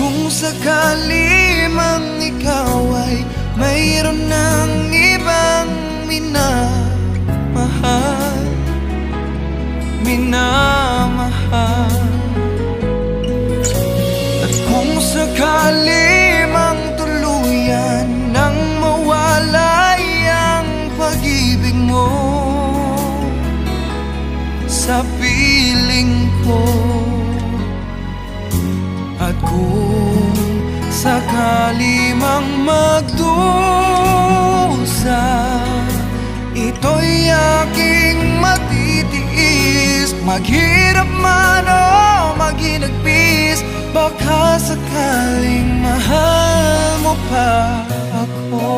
kung sakali mang ikaw ay mayroon ng ibang minamahal, at kung sakali mang tuluyan nang mawalay ang pag-ibig mo sa piling ko, at kung sakali mang magdusa, ito'y aking matitiis. Maghirap man o maghinagpis, baka sakaling mahal mo pa ako.